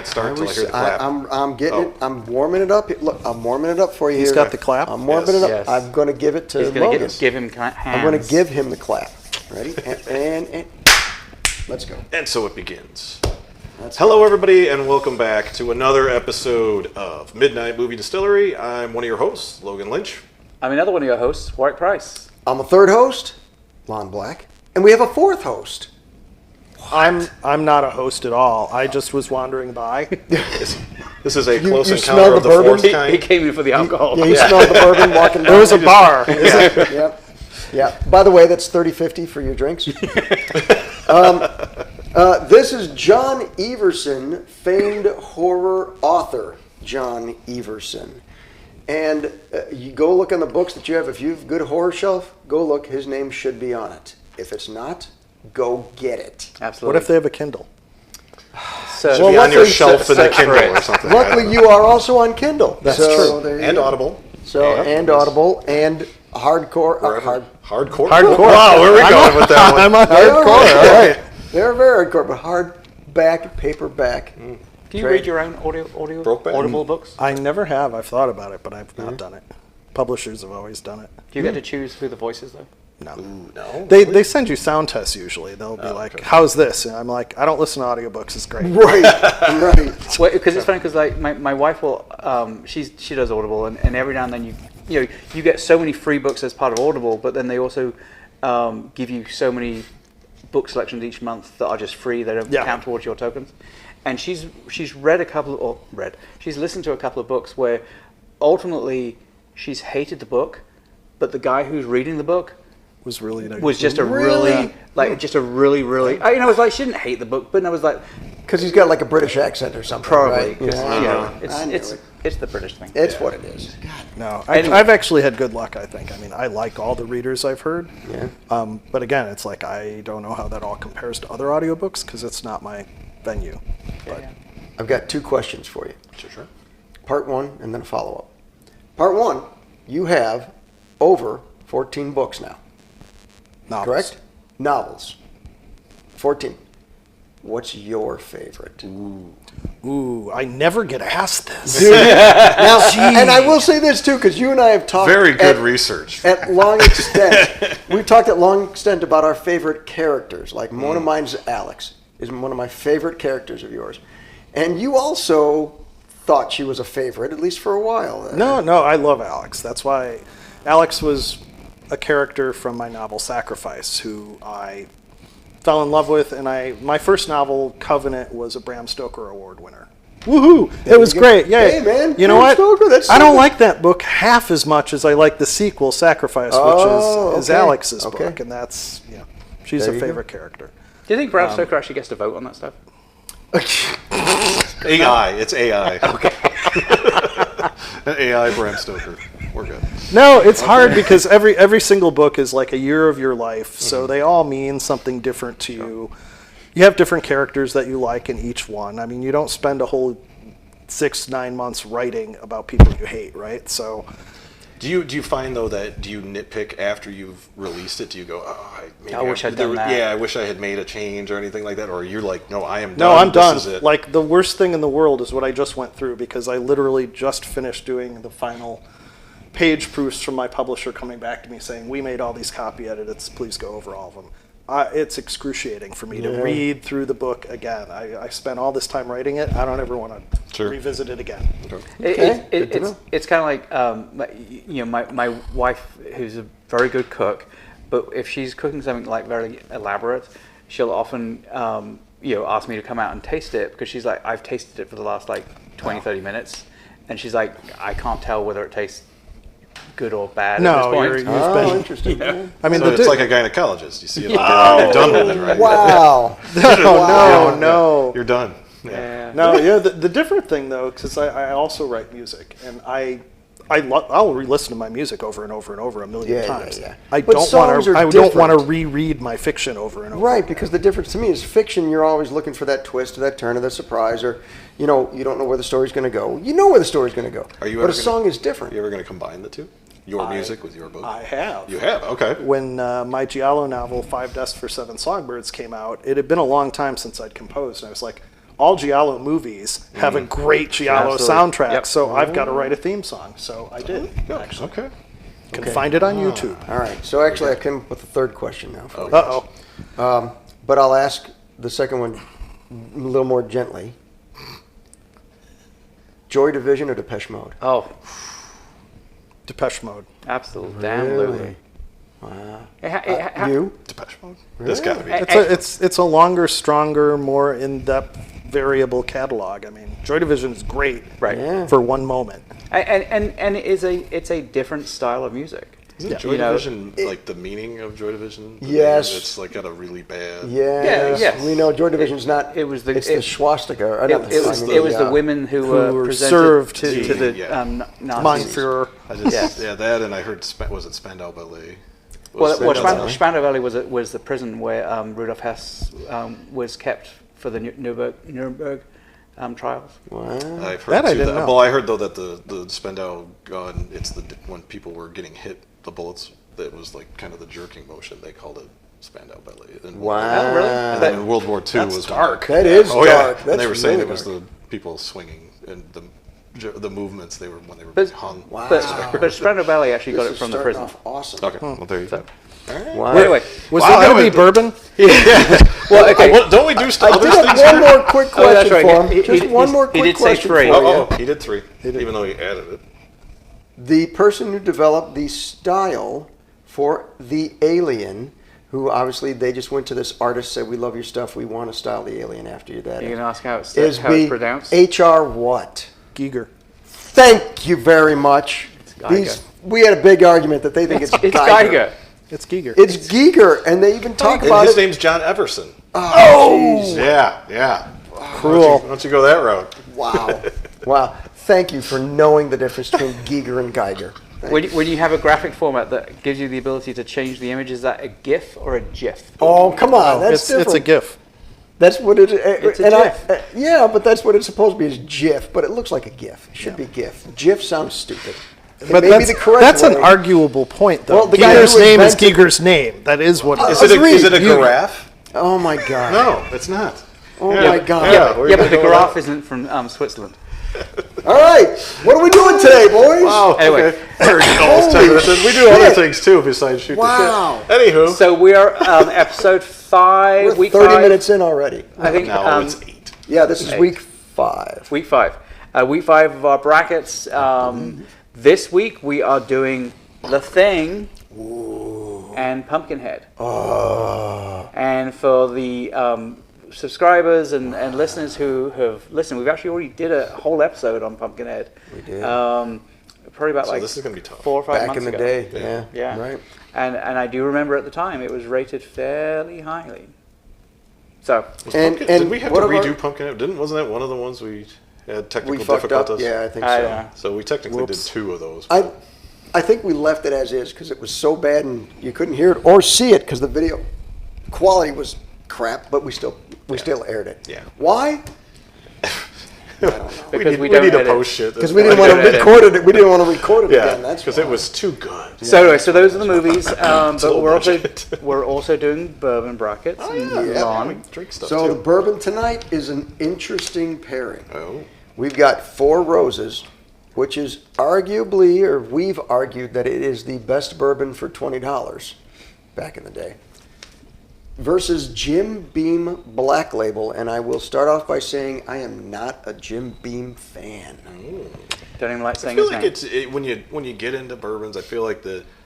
start till I hear the clap. I'm getting it. I'm warming it up. Look, I'm warming it up for you. He's here. got the clap? I'm warming it up. Yes. I'm going to give it to Logan. Give him hands. I'm going to give him the clap. Ready? And let's go. And so it begins. Hello, everybody, and welcome back to another episode of Midnight Movie Distillery. I'm one of your hosts, Logan Lynch. I'm another one of your hosts, Warwick Price. I'm a third host, Lon Black, and we have a fourth host. I'm not a host at all. I just was wandering by. This is a close you encounter smell of the the bourbon? fourth kind. He came in for the alcohol. Yeah, you smelled the bourbon walking down. There was a bar. Yep. Yeah. By the way, that's $30.50 for your drinks. This is John Everson, famed horror author, John Everson. And you go look on the books that you have. If you have a good horror shelf, go look. His name should be on it. If it's not, go get it. Absolutely. What if they have a Kindle? So, Should be on your shelf in the Kindle or something. Luckily, you are also on Kindle. That's so true. And Audible. And Audible and hardcore. Hardcore? Hardcore. Wow, where are we going with that one? I'm on hardcore. All right. They're very hardcore, but hardback, paperback. do you read your own Audible books? I never have. I've thought about it, but I've not done it. Publishers have always done it. Do you get to choose who the voice is, though? No. No. They send you sound tests usually. They'll be like, okay. how's this? And I'm like, I don't listen to audiobooks. It's great. Right, right. Because it's funny, because like my wife will, she does Audible, and every now and then you get so many free books as part of Audible, but then they also give you so many book selections each month that are just free. They don't count towards your tokens. And she's listened to a couple of books where ultimately she's hated the book, but the guy who's reading the book Was really just a really it's like she didn't hate the book, but I was like, Because he's got like a British accent or something. probably, Right? it's the British thing. It's what it is. No, Anyway. I've actually had good luck, I think. I mean, I like all the readers I've heard. Yeah. But again, it's like I don't know how that all compares to other audiobooks because it's not my venue. But I've got two questions for you. Sure. Part one and then a follow-up. Part one, you have over 14 books now. novels. Correct? Novels. 14. What's your favorite? Ooh, I never get asked this. Now, and I will say this too, because you and I have talked Very good research. at long extent. We've talked at long extent about our favorite characters. Like one of mine's Alex is one of my favorite characters of yours, and you also thought she was a favorite, at least for a while. No, I love Alex. That's why Alex was a character from my novel Sacrifice, who I fell in love with, and my first novel, Covenant, was a Bram Stoker Award winner. Woohoo! It was great. Yeah. Hey, man, you know Bram what? Stoker, that's I don't something. like that book half as much as I like the sequel, Sacrifice, which is okay. Alex's Okay. book, and that's she's There a you go. favorite character. Do you think Bram Stoker actually gets to vote on that stuff? AI. It's AI. Okay. An AI Bram Stoker. We're good. No, it's hard because every single book is like a year of your life, so they all mean something different to you. You have different characters that you like in each one. I mean, you don't spend a whole 6-9 months writing about people you hate, right? So, Do you find though that do you nitpick after you've released it? Do you go, I wish I'd done that. Yeah, I wish I had made a change or anything like that, or you're like, no, I am done. no, I'm done. This is it. Like the worst thing in the world is what I just went through because I literally just finished doing the final page proofs from my publisher coming back to me saying, we made all these copy edits, please go over all of them. It's excruciating for me to read through the book again. I spent all this time writing it. I don't ever want to revisit it again. It's kind of like my wife, who's a very good cook, but if she's cooking something like very elaborate, she'll often ask me to come out and taste it because she's like, I've tasted it for the last 20-30 minutes, and she's like, I can't tell whether it tastes good or bad at this point. You've been Interesting. I mean, So it's like a gynecologist. You see it, you're done with it, right? Wow. no. You're done. Yeah. The different thing though, because I also write music, and I'll re-listen to my music over and over and over a million times. Yeah. I But don't songs are want to different. reread my fiction over and over. Right, because the difference to me is fiction, you're always looking for that twist or that turn or that surprise, or you don't know where the story's going to go. You know where the story's going to go. But a song is different. Are you ever going to combine the two? Your music with your book? I have. You have? Okay. When my Giallo novel, 5 Deaths for 7 Songbirds, came out, it had been a long time since I'd composed, and I was like, all Giallo movies have a great Giallo Absolutely. soundtrack, Yep. so I've got to write a theme song. So I did, actually. Okay. You can find it on YouTube. All right. So actually, I came up with a third question now. For you. Uh-oh. But I'll ask the second one a little more gently. Joy Division or Depeche Mode? Oh, Depeche Mode. absolutely. Damn Lulu. Wow. You? You? Depeche Mode. It's got to be. It's a longer, stronger, more in-depth, variable catalog. I mean, Joy Division is great Right. Yeah. for one moment. And it's a different style of music. Isn't Joy You know, Division like the meaning of Joy Division? The Yes. name, it's like got a really bad. Yes. yes. We know Joy Division's not. it was the- It's it- the swastika. Or It, not the, it was I mean, it was the, the women who who were were presented served to the Yeah. Mein Nazis. Führer. I just Yeah. that, and I heard was it Spandau Ballet? Well, Spandau Ballet? Spandau Valley was the prison where Rudolf Hess was kept for the Nuremberg trials. Wow. I've heard That I too didn't know. Well, I heard though that the Spandau gun, it's when people were getting hit, the bullets. That was like kind of the jerking motion. They called it Spandau Ballet. Wow. Oh, really? And then in World War II That's was dark. That is Oh dark. yeah. That's And they were saying really it was dark. the people swinging and the movements they were when they were But- hung. Wow. But Spandau Valley actually got This it is from the starting prison. off awesome. Okay. Well, there you go. Wow. Anyway, Was Wow, there going to that be would- bourbon? well, okay. Don't we do I stuff? did have one more quick Oh, that's question right. for him. Just one more he quick did say question three. for you. Oh, he did three, even though he added it. The person who developed the style for the Alien, who obviously they just went to this artist, said, "We love your stuff. We want to style the Alien after you." That You can ask how it's is pronounced. HR what? Giger. Thank you very much. Geiger. We had a big argument that they think it's It's Geiger. Geiger. It's Giger. It's Giger, and they even talk And about his it. name's John Everson. Oh, Yeah. Cruel. Why don't you go that route? wow, wow! Thank you for knowing the difference between Giger and Geiger. When you have a graphic format that gives you the ability to change the image, is that a GIF or a GIF? Oh, come on, that's It's different. a GIF. That's what it is. It's a and GIF. Yeah, but that's what it's supposed to be, is GIF. But it looks like a GIF. It should be GIF. GIF sounds stupid. It But may be the correct that's an way. arguable point, though. Well, the guy Giger's who name is invented- Giger's name. That is what it is. Is it a You- giraffe? Oh my God. No, it's not. Oh my God. where Yeah, you but the gonna go giraffe with isn't from Switzerland. All right. What are we doing today, boys? Wow. Anyway. Okay. Almost 10 minutes in. We do other shit. things too besides shoot Wow. the shit. Anywho, So we are episode 5, We're week 30 5. minutes in already. I think now it's 8. Yeah, this is week 5. week 5. Week 5 of our brackets. This week we are doing The Thing and Pumpkinhead. And for the subscribers and listeners who have listened, we've actually already did a whole episode on Pumpkinhead. We did. Probably about So like this is gonna be tough. 4 or 5 Back months in the ago. day. Yeah. Yeah. Yeah. Right. And I do remember at the time it was rated fairly highly. So Did we have to what redo about- Pumpkinhead? Wasn't that one of the ones we had technical We fucked up. difficulties? Yeah, I think I so. don't know. So we technically Whoops. did 2 of those. I think we left it as is because it was so bad and you couldn't hear it or see it because the video quality was crap, but we still aired it. Yeah. Why? because we don't need to edit. post shit. Because we didn't want to edit. record it. We didn't want to record it Yeah, again. That's because why. it was too good. So anyway, so those are the movies. But low budget. we're also doing bourbon brackets. and Yeah, Ron. we drink stuff So the too. bourbon tonight is an interesting pairing. Oh. We've got Four Roses, which is arguably, or we've argued that it is the best bourbon for $20 back in the day, versus Jim Beam Black Label. And I will start off by saying I am not a Jim Beam fan. Don't even like I saying feel his like name. when you get into bourbons, I feel like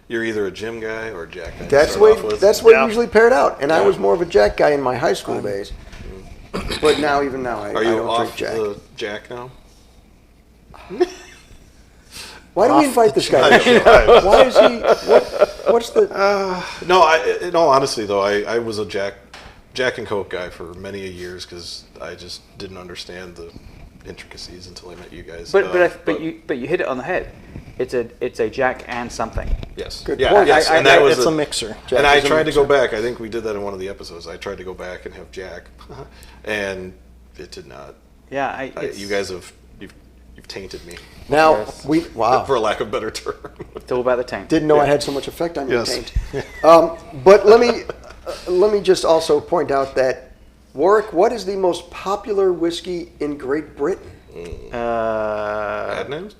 you're either a Jim guy or a Jack guy. to That's start what off with. that's what Yeah. usually paired out. And I Yeah. was more of a Jack guy in my high school days. But now, even now, I Are you don't off drink Jack. the Jack now? Why do we invite this guy? I don't know. Why is he? What's the? No, in all honesty, though, I was a Jack and Coke guy for many years because I just didn't understand the intricacies until I met you guys. But you hit it on the head. It's a Jack and something. yes, Good yeah, point. yes, I- and that was It's a mixer. Jack and I is a tried to go mixer. back. I think we did that in one of the episodes. I tried to go back and have Jack, and it did not. Yeah, You guys have you've tainted me, Now Yes. wow. for lack of a better term. It's all about the taint. Didn't know I had so much effect on your Yes. taint. But let me just also point out that Warwick, what is the most popular whiskey in Great Britain? Ad names?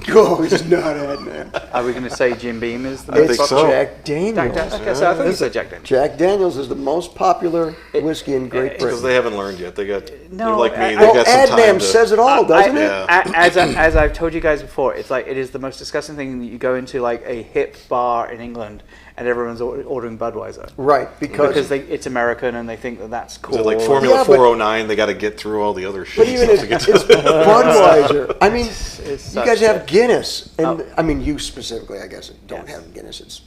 Oh, it's not Adnan. Are we going to say Jim Beam is the I most think popular? so. Jack Daniels. Okay, so I thought you said Jack Daniels. Jack Daniels is the most popular whiskey in Great Because Britain. they haven't learned yet. They're No, like me. I- They Well, got some time Adnam to. says it all, doesn't it? Yeah. As I've told you guys before, it's like it is the most disgusting thing that you go into like a hip bar in England and everyone's ordering Budweiser Right, because it's American and they think that that's cool. Is it like Formula Yeah, but- 409? They got to get through all the other shit. but even stuff it's, to get it's to. Budweiser. I mean, It's you such guys have shit. Guinness, and Oh. I mean you specifically, I guess, don't Yes. have Guinness. It's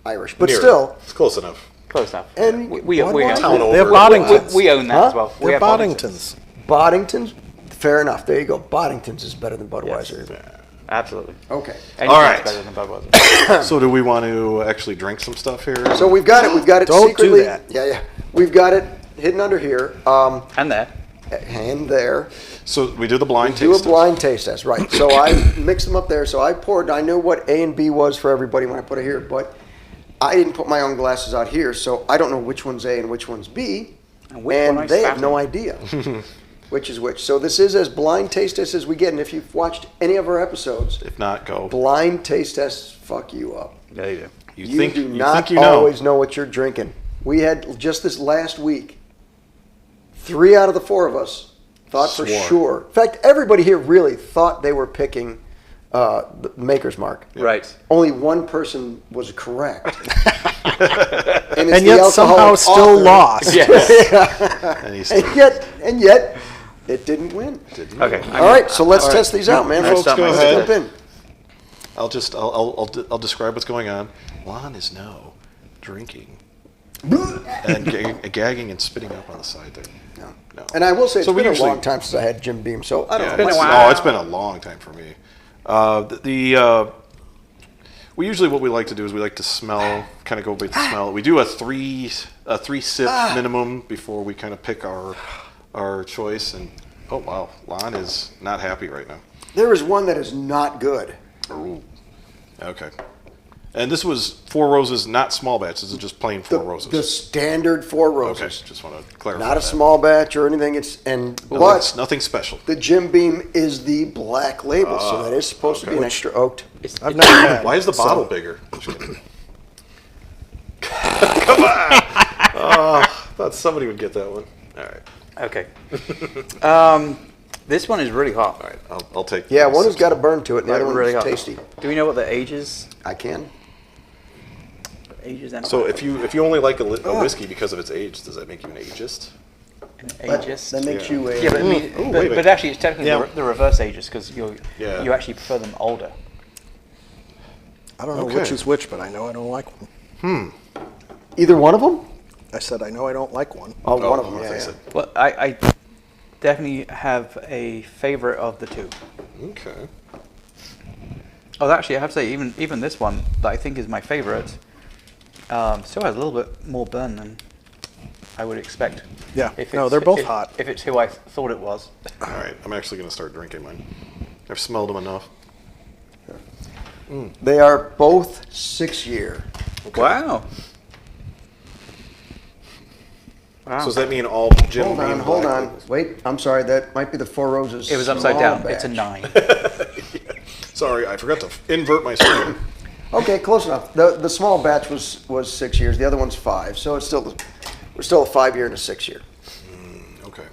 Irish, but Near. still. It's close enough. Close enough. And we own Budweiser? Town over. They're Boddingtons. we own that Huh? as well. We They're have Boddingtons. Boddingtons. Boddingtons, fair enough. There you go. Boddingtons is better than Budweiser. Absolutely. Okay. Anything's All right. better than Budweiser. So do we want to actually drink some stuff here? So we've got it. We've got it Don't do secretly. that. Yeah. We've got it hidden under here, And there. and there. So we do the blind Do a taste. blind taste test, right? So I mixed them up there. So I poured. I knew what A and B was for everybody when I put it here, but I didn't put my own glasses out here, so I don't know which one's A and which one's B, And which one I they spat have no in. idea which is which. So this is as blind taste test as we get. And if you've watched any of our episodes, If not, go. blind taste tests fuck you up. There you go. You think do you not think you know. always know what you're drinking. We had just this last week, 3 out of the 4 of us thought for Swore. sure. In fact, everybody here really thought they were picking the Maker's Mark. Right. Only one person was correct. And, it's And the yet somehow alcoholic still author. lost. Yes. And he's And yet, it didn't win. Okay. All right, so let's test these out, man. Folks, go Let's ahead. jump in. I'll describe what's going on. Lon is now drinking and gagging and spitting up on the side there. No. And I will say, it's So we been usually- a long time since I had Jim Beam, so I don't know. been a it's, while. no, it's been a long time for me. We usually what we like to do is we like to smell, kind of go by the smell. We do a three sip minimum before we kind of pick our choice. And oh wow, Lon is not happy right now. There is one that is not good. Ooh. Okay. And this was Four Roses, not small batch. This is just plain Four Roses. The standard Four Okay, Roses. just want to clarify. Not a that. small batch or anything. But Nothing special. the Jim Beam is the black label, so that is supposed to be an extra oaked. I've never had. Why is the bottle bigger? Just kidding. Come on! Oh, thought somebody would get that one. All right. Okay. This one is really hot. All right. I'll take. Yeah, one has got a burn to it, and the other one's really hot. tasty. Do we know what the age is? I can. Age is and So if you only like a whiskey because of its age, does that make you an ageist? ageist. That makes Yeah. you a. Yeah, but, I mean, Ooh, but, wait a but actually, it's technically Yeah. the reverse ages because you Yeah. actually prefer them older. I don't know Okay. which is which, but I know I don't like one. Either one of them? I said I know I don't like one. Oh, one of Oh, them. I Yeah, see. yeah. Well, I definitely have a favorite of the two. Okay. Oh, actually, I have to say, even this one that I think is my favorite, still has a little bit more burn than I would expect. Yeah. If No, it's- they're both if- hot. If it's who I thought it was. All right. I'm actually going to start drinking mine. I've smelled them enough. They are both 6-year. Wow. Wow. So does that mean all Jim Hold on, Beam hold black on. labels? Wait, I'm sorry. That might be the Four Roses. It was upside small down. batch. It's a 9. Sorry, I forgot to invert my screen. Okay, close enough. The small batch was 6 years. The other one's 5. So it's we're still a 5-year and a 6-year. Okay.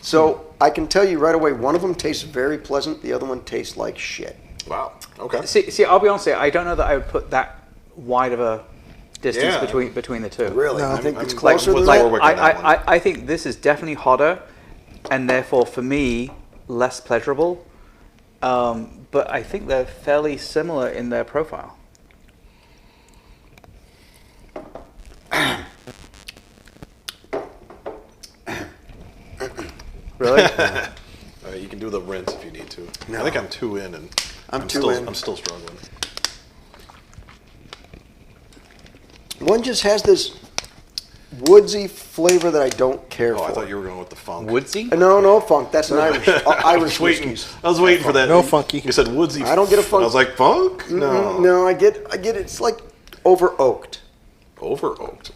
So I can tell you right away, one of them tastes very pleasant. The other one tastes like shit. Wow. Okay. See, I'll be honest with you, I don't know that I would put that wide of a distance Yeah. between the two. Really? No. I think I'm it's like closer with than that. Warwick on that one. I think this is definitely hotter, and therefore for me less pleasurable. But I think they're fairly similar in their profile. Really? All right, you can do the rinse if you need to. No. I think I'm 2 in, and I'm 2 still, in. I'm still struggling. One just has this woodsy flavor that I don't care Oh, for. I thought you were going with the funk. Woodsy? No, funk. That's an Irish Irish whiskeys. I was waiting for that. No funky. You said woodsy. I don't get a funk. I was like, funk? No. No, I get it's like over oaked. Over oaked.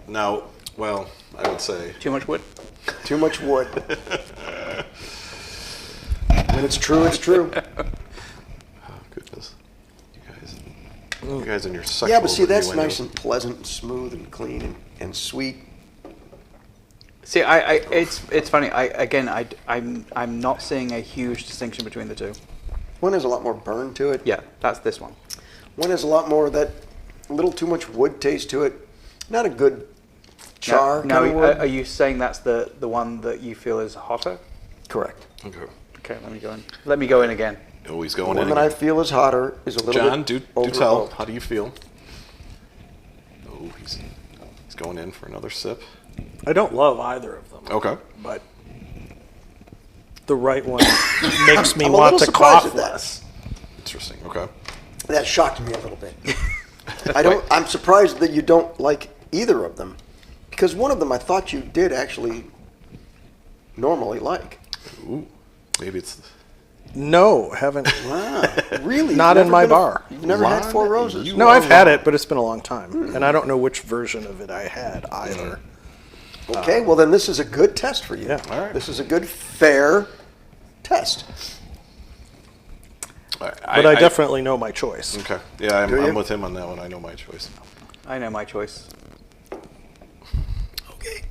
Now, Well, I would say Too much wood? Too much wood. When it's true, it's true. oh goodness, you guys in your sexual. Yeah, but see, that's innuendo. nice and pleasant and smooth and clean and sweet. See, it's funny. I'm not seeing a huge distinction between the two. One has a lot more burn to it. Yeah, that's this one. One has a lot more of that little too much wood taste to it. Not a good char Now, kind of wood. are you saying that's the one that you feel is hotter? Correct. Okay. Okay, let me go in. Let me go in again. Oh, he's The going one in. that I Again. feel is hotter is a little John, bit do tell. overcooked. How do you feel? Oh, he's going in for another sip. I don't love either of them, Okay. but the right one makes me I'm a want little to surprised cough at that. less. Interesting. Okay. That shocked me a little bit. I'm surprised that you don't like either of them, because one of them I thought you did actually normally like. Ooh, maybe it's. No, haven't. Wow, really? Not You've in never my been bar. You've never had Lon, Four Roses? you- No, I've had it, but it's been a long time, and I don't know which version of it I had either. Okay, well then this is a good test for you. Yeah. All right. This is a good, fair test. But But I definitely know my choice. Okay. Yeah, Do you? I'm with him on that one. I know my choice. I know my choice. Okay.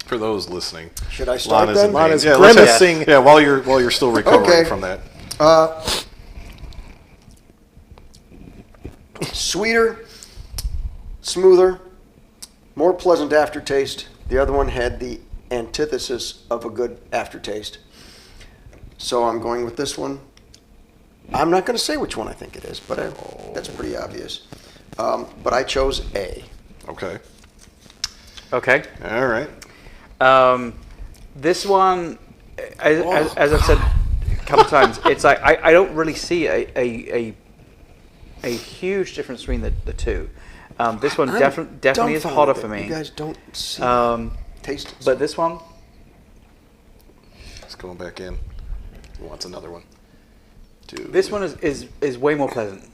For those listening, Should I start Lon then? in Lon pain. is Yeah, let's have- grimacing. Yeah, while you're still recovering Okay. from that. Sweeter, smoother, more pleasant aftertaste. The other one had the antithesis of a good aftertaste. So I'm going with this one. I'm not going to say which one I think it is, but that's pretty obvious. But I chose A. Okay. Okay. All right. This one, as I've said a couple times, it's like I don't really see a huge difference between the two. This one I'm definitely is hotter dumbfounded for that me. You guys don't see taste it. But this one, He's going back in. He wants another one. Dude. this one is way more pleasant.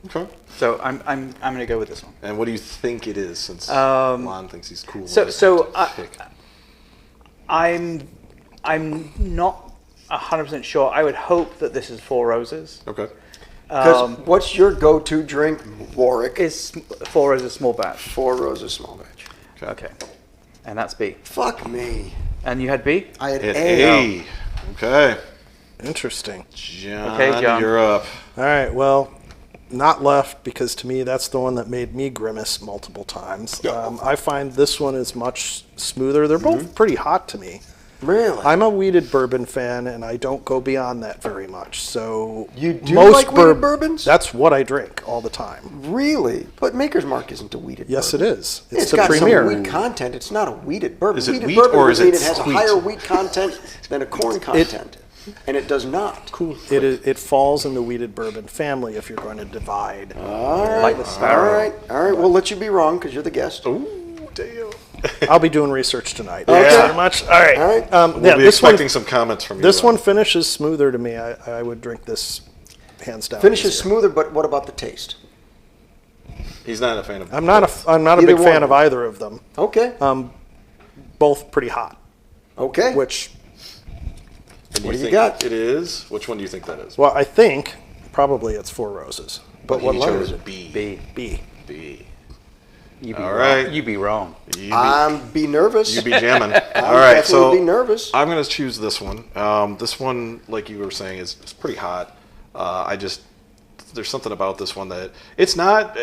Okay. So I'm going to go with this one. And what do you think it is? Since Um, Lon thinks he's cool. so pick. I'm not 100% sure. I would hope that this is Four Roses. Okay. Because what's your go-to drink, Warwick? Is Four Roses small batch? Four Roses small batch. Okay. And that's B. Fuck me. And you had B? I had Hit A. A. Okay. Interesting. John, Okay, John. you're up. All right, well, not left, because to me that's the one that made me grimace multiple times. I find this one is much smoother. They're both pretty hot to me. Really? I'm a weeded bourbon fan, and I don't go beyond that very much. So You do like weeded bourbons? That's what I drink all the time. Really? But Maker's Mark isn't a weeded Yes, bourbon. it is. It's It's the got premier. some wheat content. It's not a weeded bourbon. Is it weeded wheat bourbon or would is mean it it has sweet? a higher wheat content than a corn content. And it does not. Cool. It falls in the weeded bourbon family if you're going to divide. All right. Like the sparrow. All right. All right. We'll let you be wrong because you're the guest. Ooh, damn. I'll be doing research tonight. Okay. Thanks very much. All right. All right. We'll yeah, be this one, expecting some comments from you. this then. one finishes smoother to me. I would drink this hands down. Finishes easier. smoother, but what about the taste? He's not a fan of. I'm not a Either big fan one. of either of them. Okay. Both pretty hot. Okay. Which, And what do you think got? It is. Which one do you think that is? well, I think probably it's Four Roses. But what he letter chose is it? B. B. B. B. You be All wrong. right. You be wrong. Be nervous. You be jamming. I'm All right, so definitely be nervous. I'm going to choose this one. This one, like you were saying, is pretty hot. There's something about this one that it's not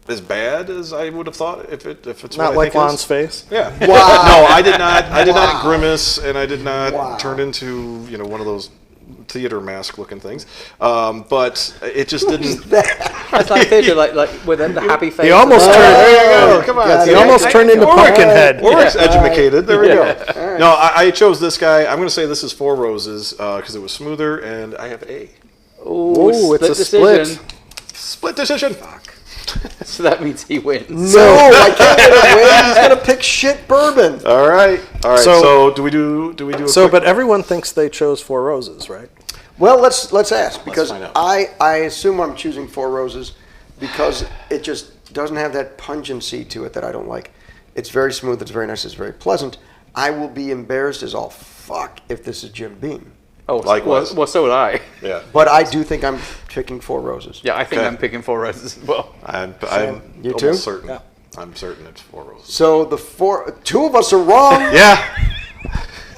as bad as I would have thought if it's Not what like I think it Lon's is. face. Yeah. Wow. No, I did not. I did Wow. not grimace, and I did not Wow. turn into one of those theater mask looking things. But it just didn't. It's like theater, like with the happy face. He almost turned. There you go. Come on. got He it. almost turned into Pumpkinhead. Warwick's educated. There we go. No, I chose this guy. I'm going to say this is Four Roses because it was smoother, and I have A. Ooh, it's a decision. split. Split decision. So that means he wins. No, I can't let him win. He's gonna pick shit bourbon. All right. So do we do a So, quick- but everyone thinks they chose Four Roses, right? Well, let's ask because find out. I assume I'm choosing Four Roses because it just doesn't have that pungency to it that I don't like. It's very smooth. It's very nice. It's very pleasant. I will be embarrassed as all fuck if this is Jim Beam. Oh, Likewise. well, so would I. Yeah. But I do think I'm picking Four Roses. Yeah, I think Okay. I'm picking Four Roses as well. I'm You almost too? certain. Yeah. I'm certain it's Four Roses. So two of us are wrong. Yeah.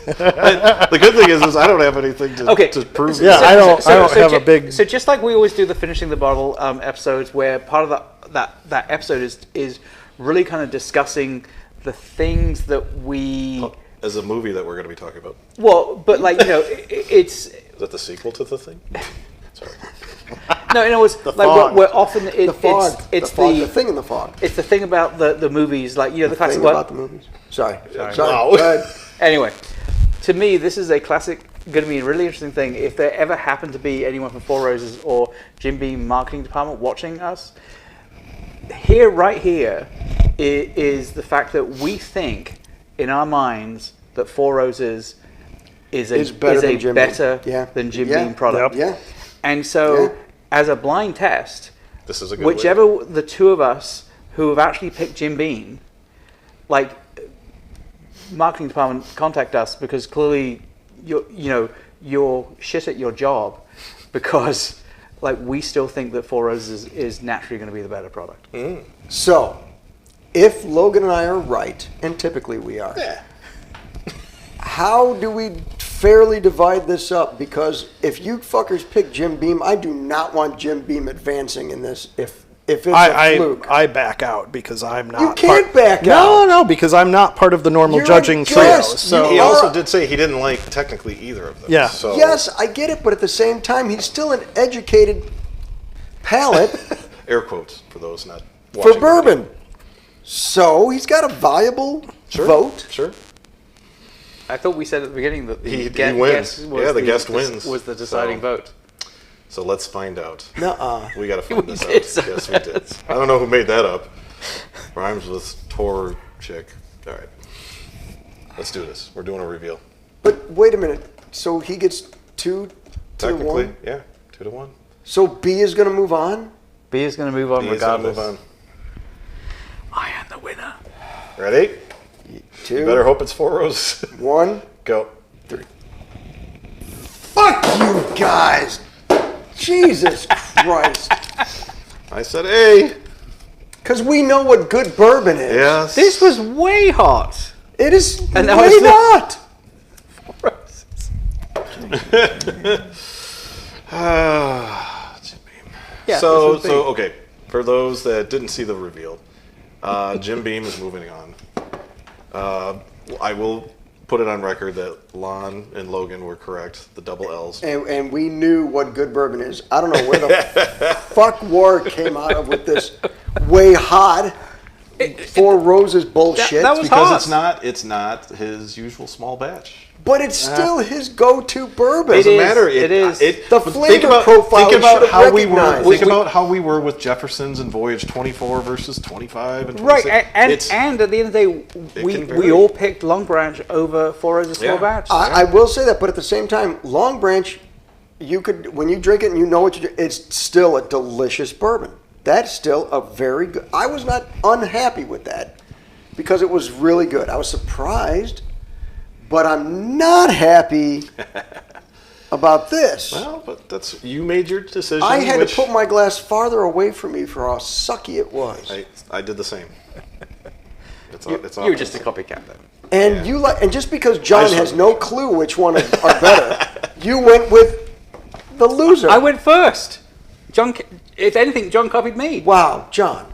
The good thing is I don't have anything to prove. Yeah, I don't have a big. So just like we always do the finishing the bottle episodes, where part of that episode is really kind of discussing the things that we. As a movie that we're going to be talking about. Well, but like it's. Is that the sequel to the thing? Sorry. No, it's like fog. we're often The fog. it's the thing in the fog. It's the thing about the movies, like the classic. Thing What? about the movies. Sorry. Wow. Go ahead. Anyway, to me, this is a classic, going to be a really interesting thing. If there ever happened to be anyone from Four Roses or Jim Beam marketing department watching us, right here, is the fact that we think in our minds that Four Roses is better than Jim Beam. than Jim Beam product. Yeah. And so, Yeah. as a blind test, This is a good whichever the two of us who have actually picked Jim Beam, like marketing department, contact us, because clearly you're shit at your job, because like we still think that Four Roses is naturally going to be the better product. So, if Logan and I are right, and typically we are, how do we fairly divide this up? Because if you fuckers pick Jim Beam, I do not want Jim Beam advancing in this. If it's a fluke, I back out because I'm not. You can't back No, out. because I'm not part of the normal You're a judging trio. guest. So He You also are- did say he didn't like technically either of them. Yeah. So Yes, I get it, but at the same time, he's still an educated palate air quotes for those not for watching the bourbon. So he's got a viable video. vote. Sure. I thought we said at the beginning that the He guest wins. was Yeah, the guest wins. was the deciding So- vote. So let's find out. Nuh-uh. We got to find We this out. did say Yes, we did. I don't know who made that up. Rhymes with Tor chick. All right. Let's do this. We're doing a reveal. But wait a minute. So he gets 2 to Technically, 1. yeah, 2-1. So B is going to move on. B is going to move on He is gonna regardless. move on. I am the winner. Ready? 2. You better hope it's Four Roses. 1. Go. Fuck you guys. Jesus Christ. I said A. Because we know what good bourbon is. Yes. This was way hot. It is And that way was the- not. Jim Beam. Yeah, So this was big. okay. For those that didn't see the reveal, Jim Beam is moving on. I will put it on record that Lon and Logan were correct. The double L's. And we knew what good bourbon is. I don't know where the fuck Warwick came out of with this way hot Four Roses bullshit. that was Because hot. it's not his usual small batch. But it's still his go-to bourbon. It Doesn't is. matter. It is. The flavor profile Think you about should have how we were. recognized. Think about how we were with Jefferson's and Voyage 24 versus 25 and 26. Right, and at the end of the day, can we vary. all picked Long Branch over Four Roses Small Yeah. Batch. I will say that, but at the same time, Long Branch, you could, when you drink it and you know what you do, it's still a delicious bourbon. That's still a very good. I was not unhappy with that because it was really good. I was surprised, but I'm not happy about this. Well, but that's you made your decision. I had which to put my glass farther away from me for how sucky it was. I did the same. It's you were just a copycat then. And you like, and just because John I has saw- no clue which one are better, you went with the loser. I went first. John, if anything, John copied me. Wow, John.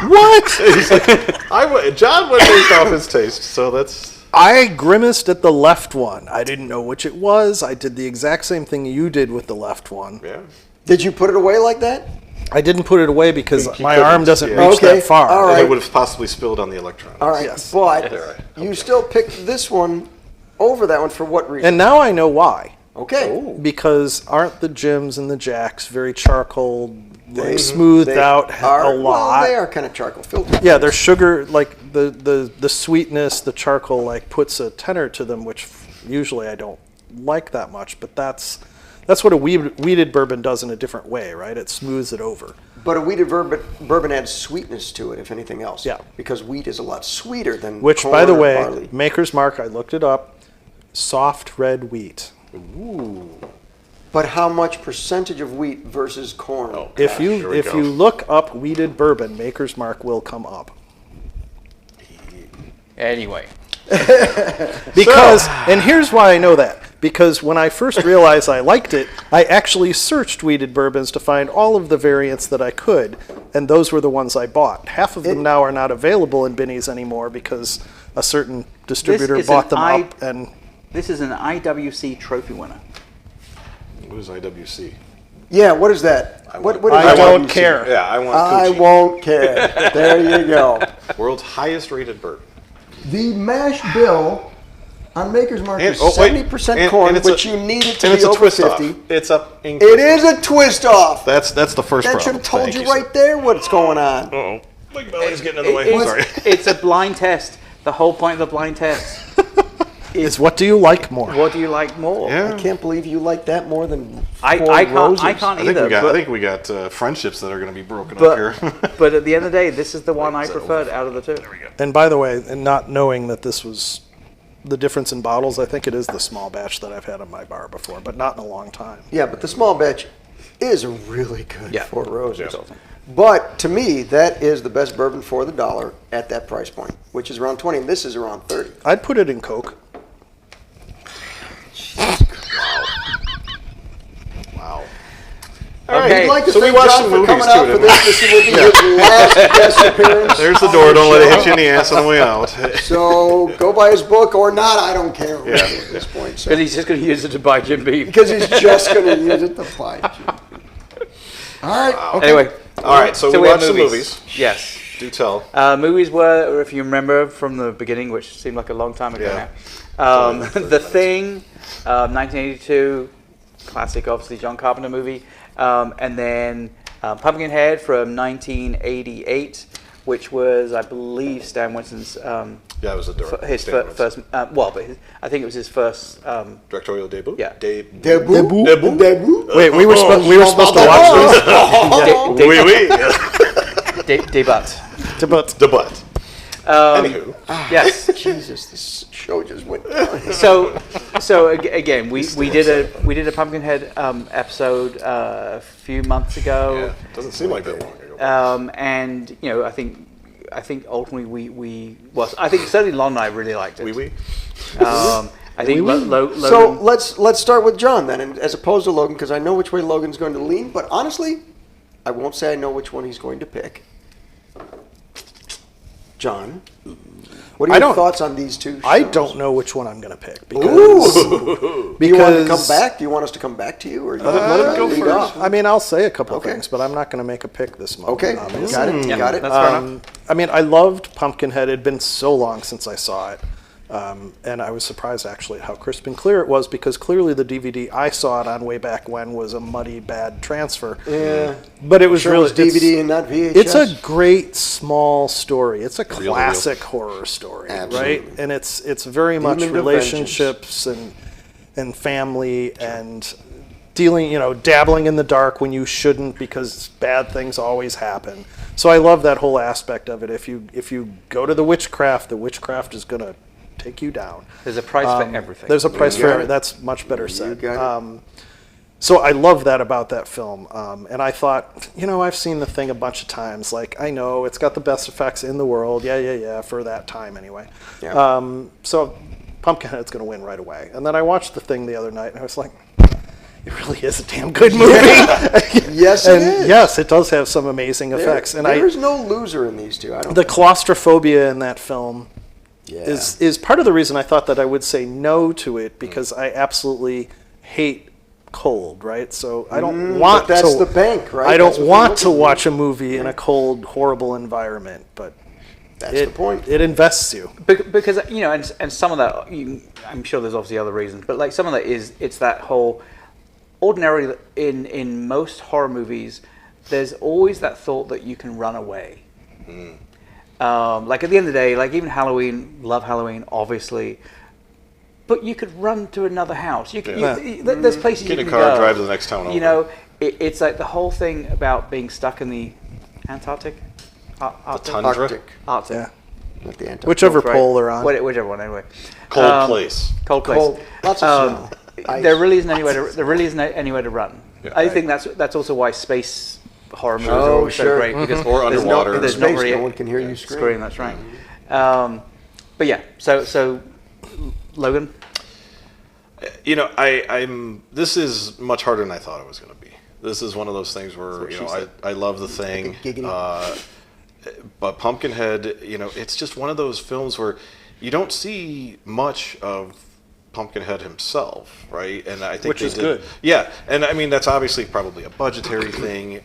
what? John went based off his taste, so that's I grimaced at the left one. I didn't know which it was. I did the exact same thing you did with the left one. yeah. Did you put it away like that? I didn't put it away because He my couldn't, arm doesn't yeah. reach Okay, that far. all And right. it would have possibly spilled on the electronics. All right, Yes. but All right, you still picked this one over that one for what reason? And now I know why. Okay. Because aren't the Jims and the Jacks very charcoal, like smoothed out a lot? Well, they are kind of charcoal filtered. Yeah, their sugar, like the sweetness, the charcoal, like puts a tenor to them, which usually I don't like that much. But that's That's what a weeded bourbon does in a different way, right? It smooths it over. But a wheated bourbon adds sweetness to it, if anything else. Yeah. Because wheat is a lot sweeter than Which, corn by the or way, barley. Maker's Mark, I looked it up, soft red wheat. Ooh. But how much percentage of wheat versus corn? Oh. If Here we you go. look up weeded bourbon, Maker's Mark will come up. Anyway, Because, and here's why I know that. Because when I first realized I liked it, I actually searched weeded bourbons to find all of the variants that I could, and those were the ones I bought. Half of them now are not available in Binny's anymore because a certain distributor is bought an them I- up, and this is an IWC trophy winner. What is IWC? Yeah, what is that? What is I don't IWC? care. Yeah, I want I Coochie. won't care. There you go. World's highest rated bourbon. The mash bill on Maker's Mark And- is oh, wait. 70% corn, And it's but a- you need it to And be it's a over twist 50. off. It's up. It is a twist off. That's the first That problem. should have told Thank you sir. right there what's going on. Uh-oh. Big belly's getting in the way. It's, Sorry. it's a blind test. The whole point of the blind test is what do you like more? what do you like more? Yeah. I can't believe you like that more than I Four can't Roses. I can't I think either. we got. but, I think we got friendships that are going to be broken up but, here. but at the end of the day, this is the one I preferred out of the two. And by the way, and not knowing that this was the difference in bottles, I think it is the small batch that I've had in my bar before, but not in a long time. Yeah, but the small batch is a really good Yeah. Four Roses. Yeah. But to me, that is the best bourbon for the dollar at that price point, which is around 20, and this is around 30. I'd put it in Coke. Wow. All right, Okay, we'd like to so we thank watched John some for movies, coming too, out for didn't this. This will be his last guest appearance. There's the on door. Don't let it show. hit you in the ass on the way out. So go buy his book or not, I don't care really at this point. So. Because he's just going to use it to buy Jim Beam. Because he's just going to use it to fight you. All right. Okay. Anyway, All right, so we have watched some movies. Yes. Do tell. Movies were, if you remember from the beginning, which seemed like a long time ago Yeah. now, It's only The 30 minutes. Thing, 1982, classic, obviously, John Carpenter movie, and then Pumpkinhead from 1988, which was, I believe, Stan Winston's Yeah, it was a his first, I think it was his first, directorial debut. Yeah. Debut. Debut. Debut. Wait, we were supposed to watch this? Oui, oui. debut. But Anywho. Yes. Jesus, this show just went down. So again, we did a Pumpkinhead episode a few months ago. Yeah, doesn't seem like that long ago. And you know, I think ultimately I think certainly Lon and I really liked it. Oui, oui. I think Logan. So let's start with John then, and as opposed to Logan, because I know which way Logan's going to lean. But honestly, I won't say I know which one he's going to pick. John, what are your thoughts on these two shows? I don't know which one I'm going to pick. Because, Ooh. Do you want to come because back? Do you want us to come back to you, or let him go lead first. off? I mean, I'll say a couple of Okay. things, but I'm not going to make a pick this month. Okay, obviously. got it. Yeah, Got it. that's fair enough. I mean, I loved Pumpkinhead. It had been so long since I saw it. And I was surprised actually at how crisp and clear it was, because clearly the DVD I saw it on way back when was a muddy, bad transfer. Yeah. But it was Sure, really it was DVD and not VHS. It's a great small story. It's a Reel to reel. classic horror story, Absolutely. right? And it's very much Demon relationships and family and dealing, dabbling in the dark when you shouldn't, because bad things always happen. So I love that whole aspect of it. If you go to the witchcraft is going to take you down. There's a price for everything. There's a price You for got it. it. That's much better said. got it. So I love that about that film. And I thought, I've seen The Thing a bunch of times. Like, I know it's got the best effects in the world. Yeah, for that time anyway. Yeah. So Pumpkinhead's going to win right away. And then I watched The Thing the other night, and I was like, it really is a damn good movie. Yes, it is. Yes, it does have some amazing effects. And There's no loser in these two. I don't. the claustrophobia in that film Yeah. is part of the reason I thought that I would say no to it, because I absolutely hate cold, right? So I don't want but that's to. the bank, right? I That's don't what want they're to looking watch a movie in a cold, horrible environment, but That's the point. It invests you. Because and some of that, I'm sure there's obviously other reasons, but like some of that it's that whole. Ordinarily, in most horror movies, there's always that thought that you can run away. Like at the end of the day, like even Halloween, love Halloween, obviously. but you could run to another house. You could, Yeah. there's places Get you in a can car, go. drive to the next town over. You know, it's like the whole thing about being stuck in the Antarctic. Arctic? tundra? Arctic, Arctic. Yeah. not the Antarctic. Whichever Right. pole they're on. Whichever one, anyway. Cold place. Cold place. Cold, lots of snow. Ice. There really isn't anywhere to run. Yeah. I think that's also why space horror movies are Oh, always so sure. great because Or there's underwater. there's Space, not really no one can hear you scream. scream. That's right. But yeah, so Logan. You know, I'm. This is much harder than I thought it was going to be. This is one of those things where I love the thing, giggity. but Pumpkinhead. You know, it's just one of those films where you don't see much of Pumpkinhead himself, right? And I think Which they is did, good. Yeah, and I mean that's obviously probably a budgetary thing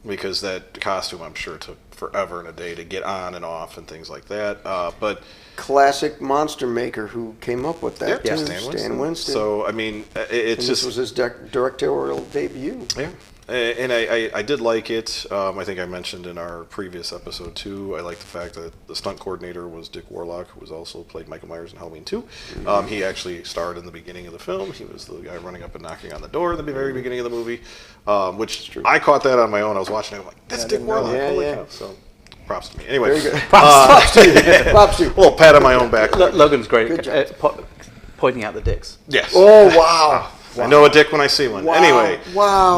because that costume I'm sure took forever and a day to get on and off and things like that. But Classic monster maker who came up with that yeah, too, Stan Winston. So I mean, it's and just this was his directorial debut. yeah. And I did like it. I think I mentioned in our previous episode too. I like the fact that the stunt coordinator was Dick Warlock, who was also played Michael Myers in Halloween 2. He actually starred in the beginning of the film. He was the guy running up and knocking on the door in the very beginning of the movie, which I caught that on my own. I was watching it. I'm like, that's Dick Warlock. Yeah, Holy yeah. cow. So props to me. Anyway, Very good. Props to you. Props to you. a little pat on my own back. Logan's great Good at pointing out the dicks. Yes. Oh wow! I know a dick when I see one. Wow. Anyway, Wow.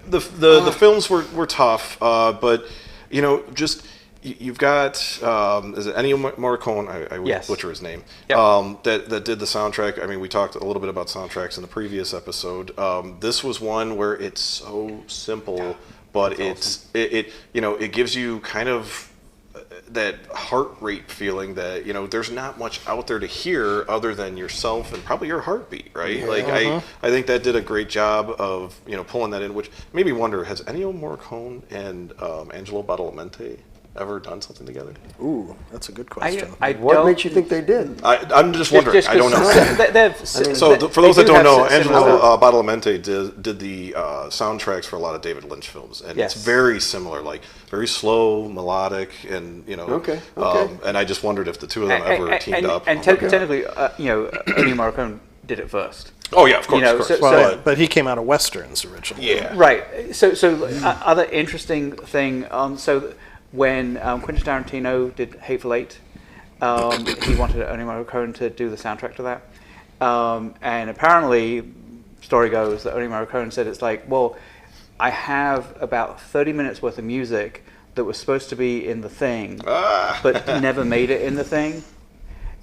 The films were tough, but you know, just you've got is it Ennio Morricone? I would Yes. butcher his name. Yep. That did the soundtrack. I mean, we talked a little bit about soundtracks in the previous episode. This was one where it's so simple, but it you know it gives you kind of that heart rate feeling that you know there's not much out there to hear other than yourself and probably your heartbeat, right? Like I think that did a great job of you know pulling that in, which made me wonder: has Ennio Morricone and Angelo Badalamenti ever done something together? Ooh, that's a good question. What makes you think they did? I'm just wondering. I don't know. For those that don't know, Angelo Badalamenti did the soundtracks for a lot of David Lynch films, and it's very similar, like very slow, melodic, and you know. Okay. And I just wondered if the two of them ever teamed up. And technically, you know, Ennio Morricone did it first. Oh yeah, of course. You know, of course. Well, but he came out of westerns originally. Yeah. Right. So other interesting thing. So when Quentin Tarantino did Hateful Eight, he wanted Ennio Morricone to do the soundtrack to that. And apparently, story goes that Ennio Morricone said it's like, well, I have about 30 minutes worth of music that was supposed to be in The Thing, but never made it in The Thing.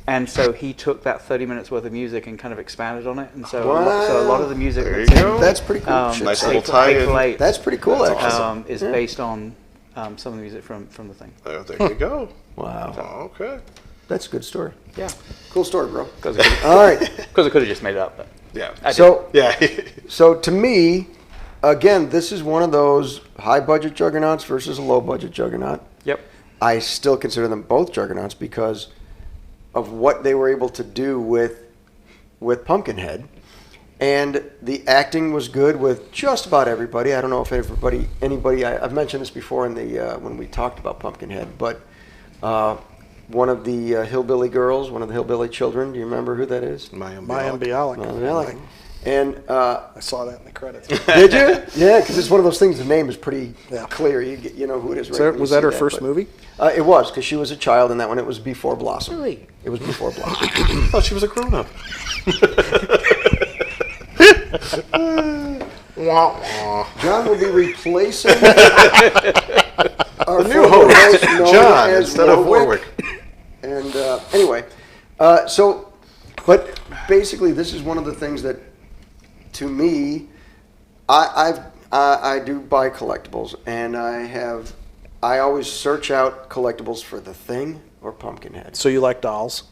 And so he took that 30 minutes worth of music and kind of expanded on it. And so, a lot of the music There that's you go. That's pretty cool. Nice little tie-in. That's pretty cool, actually. is based on some of the music from The Thing. There you go. Wow. Okay. That's a good story. Yeah. Cool story, bro. Because All right. I could have just made it up. But Yeah. So, Yeah. so to me, again, this is one of those high-budget juggernauts versus a low-budget juggernaut. Yep. I still consider them both juggernauts because of what they were able to do with Pumpkinhead. And the acting was good with just about everybody. I don't know if anybody. I've mentioned this before in the when we talked about Pumpkinhead, but one of the hillbilly girls, one of the hillbilly children. Do you remember who that is? Mayim Bialik. Bialik. And I saw that in the credits. did you? Yeah, because it's one of those things. The name is pretty Yeah. clear. You know who it is. Right So when was you that see her first but- movie? It was, because she was a child in that one. It was before Blossom. Really? It was before Blossom. I thought she was a grown-up. John will be replacing our New former host, known John, as instead of Warwick. And anyway, but basically, this is one of the things that, to me, I do buy collectibles, and I always search out collectibles for The Thing or Pumpkinhead. So you like dolls?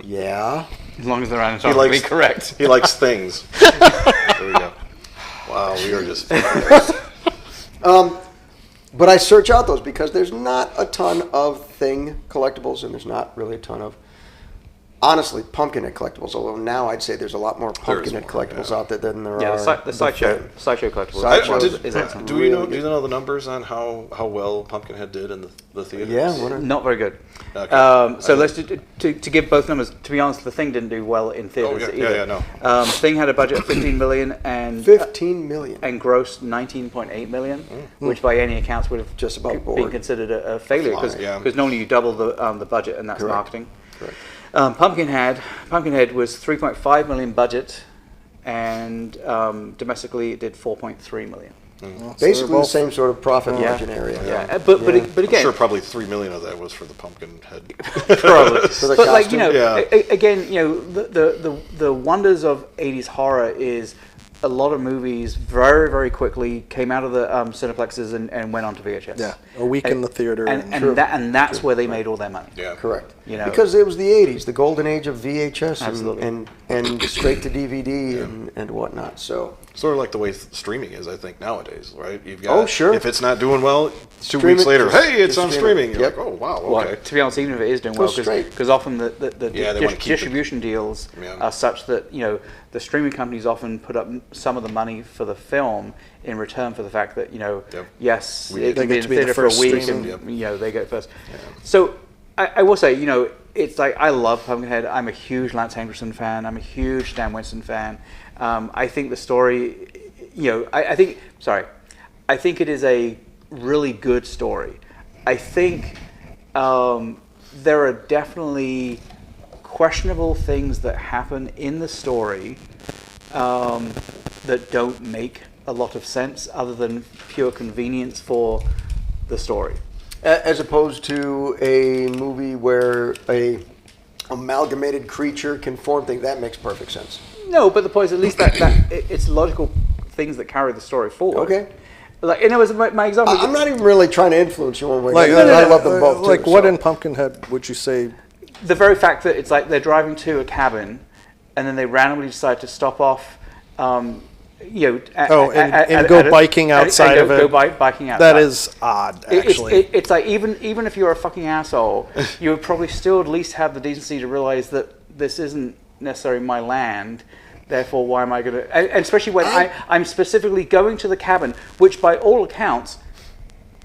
Yeah. As long as they're anatomically correct. He likes things. There we go. Wow, we are just. But I search out those because there's not a ton of Thing collectibles, and there's not really a ton of honestly, Pumpkinhead collectibles. Although now I'd say there's a lot more Pumpkinhead more, collectibles out there than there Yeah, are. the sideshow collectibles. Sideshow is excellent. Do you know the numbers on how well Pumpkinhead did in the theaters? Yeah, Not very good. Okay. So let's to give both numbers. To be honest, The Thing didn't do well in theaters either. No. Thing had a budget of 15 million and 15 million. and grossed 19.8 million, which by any accounts would have Just about been bored. considered a failure because Yeah. normally you double the budget and that's Correct. marketing. Correct. Pumpkinhead was 3.5 million budget, and domestically it did 4.33 million. Basically the same sort of profit margin area. Yeah, but I'm again, sure probably 3 million of that was for the Pumpkinhead. probably. For the But like you costume. know, Yeah. again, you know, the wonders of 80s horror is a lot of movies very, very quickly came out of the cineplexes and went on to VHS. Yeah, a week in the theater. And that's where they made all their money. Yeah. Correct. You know. Because it was the 80s, the golden age of VHS Absolutely. and straight to DVD and whatnot. So Sort of like the way streaming is, I think, nowadays, right? You've got, sure. If it's not doing well, 2 Stream weeks it, later, just- hey, it's just on stream streaming. it. You're Yep. like, oh, wow, Well, okay. to be honest, even if it is doing well, straight. because often the they wanna keep it. distribution deals Yeah. are such that you know the streaming companies often put up some of the money for the film in return for the fact that you know Yep. yes We it get can to be in be the theater for a first week streaming. and you know they go first. So I will say you know it's like I love Pumpkinhead. I'm a huge Lance Henriksen fan. I'm a huge Dan Winston fan. I think the story, you know, I think it is a really good story. I think there are definitely questionable things that happen in the story that don't make a lot of sense other than pure convenience for the story. as opposed to a movie where a amalgamated creature can form things, that makes perfect sense. No, but the point is at least that it's logical things that carry the story forward. Okay. Like, and it was my example. I'm not even really trying to influence you one way. Like, I love them both too. Like, what so. in Pumpkinhead would you say? The very fact that it's like they're driving to a cabin, and then they randomly decide to stop off, you know, And go biking outside of it. Go biking outside. That is odd, actually. It's like even if you're a fucking asshole, you would probably still at least have the decency to realize that this isn't necessarily my land. Therefore, why am I going to? And especially when I'm specifically going to the cabin, which by all accounts